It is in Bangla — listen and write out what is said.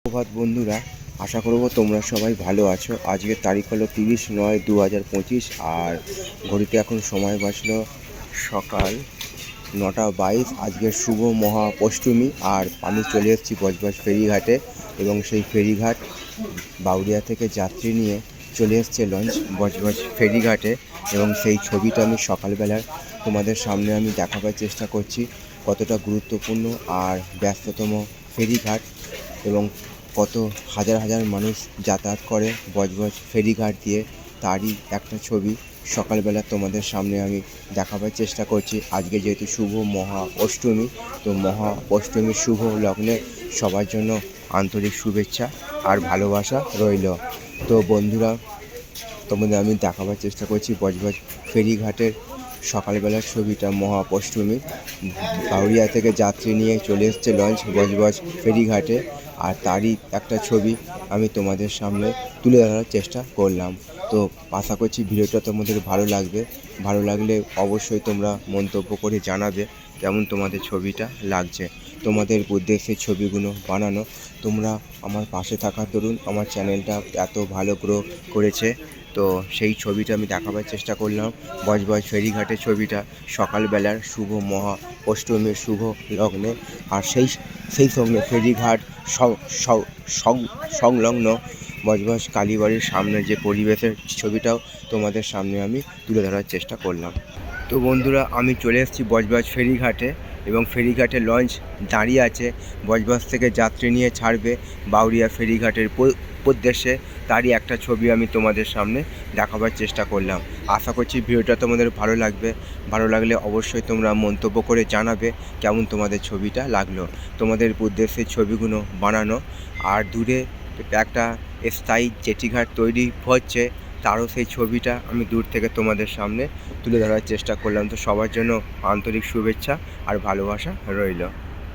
সুপ্রভাত বন্ধুরা, আশা করব তোমরা সবাই ভালো আছো। আজকের তারিখ হলো 30/9/2025 আর ঘড়িতে এখন সময় বাজলো সকাল 9:22। আজকের শুভ মহা অষ্টমী আর আমি চলে এসেছি বজবজ ফেরিঘাটে এবং সেই ফেরিঘাট বাউরিয়া থেকে যাত্রী নিয়ে চলে এসছে লঞ্চ বজবজ ফেরিঘাটে এবং সেই ছবিটা আমি সকালবেলার তোমাদের সামনে আমি দেখাবার চেষ্টা করছি। কতটা গুরুত্বপূর্ণ আর ব্যস্ততম ফেরিঘাট এবং কত হাজার হাজার মানুষ যাতায়াত করে বজবজ ফেরিঘাট দিয়ে, তারই একটা ছবি সকালবেলা তোমাদের সামনে আমি দেখাবার চেষ্টা করছি। আজকে যেহেতু শুভ মহা অষ্টমী, তো মহা অষ্টমীর শুভ লগ্নে সবার জন্য আন্তরিক শুভেচ্ছা আর ভালোবাসা রইল। তো বন্ধুরা, তোমাদের আমি দেখাবার চেষ্টা করছি বজবজ ফেরিঘাটের সকালবেলার ছবিটা। মহা অষ্টমী বাউরিয়া থেকে যাত্রী নিয়ে চলে এসছে লঞ্চ বজবজ ফেরিঘাটে, আর তারই একটা ছবি আমি তোমাদের সামনে তুলে ধরার চেষ্টা করলাম। তো আশা করছি ভিডিওটা তোমাদের ভালো লাগবে। ভালো লাগলে অবশ্যই তোমরা মন্তব্য করে জানাবে কেমন তোমাদের ছবিটা লাগছে। তোমাদের উদ্দেশ্যে ছবিগুলো বানানো, তোমরা আমার পাশে থাকার দরুন আমার চ্যানেলটা এত ভালো গ্রো করেছে। তো সেই ছবিটা আমি দেখাবার চেষ্টা করলাম, বজবজ ফেরিঘাটের ছবিটা সকালবেলার শুভ মহা অষ্টমীর শুভ লগ্নে। আর সেই সঙ্গে ফেরিঘাট সংলগ্ন বজবজ কালীবাড়ির সামনে যে পরিবেশের ছবিটাও তোমাদের সামনে আমি তুলে ধরার চেষ্টা করলাম। তো বন্ধুরা, আমি চলে এসেছি বজবজ ফেরিঘাটে এবং ফেরিঘাটে লঞ্চ দাঁড়িয়ে আছে। বজবজ থেকে যাত্রী নিয়ে ছাড়বে বাউরিয়া ফেরিঘাটের উদ্দেশ্যে, তারই একটা ছবি আমি তোমাদের সামনে দেখাবার চেষ্টা করলাম। আশা করছি ভিডিওটা তোমাদের ভালো লাগবে। ভালো লাগলে অবশ্যই তোমরা মন্তব্য করে জানাবে কেমন তোমাদের ছবিটা লাগলো। তোমাদের উদ্দেশ্যে ছবিগুলো বানানো, আর দূরে একটা স্থায়ী জেটিঘাট তৈরি হচ্ছে, তারও সেই ছবিটা আমি দূর থেকে তোমাদের সামনে তুলে ধরার চেষ্টা করলাম। তো সবার জন্য আন্তরিক শুভেচ্ছা আর ভালোবাসা রইল।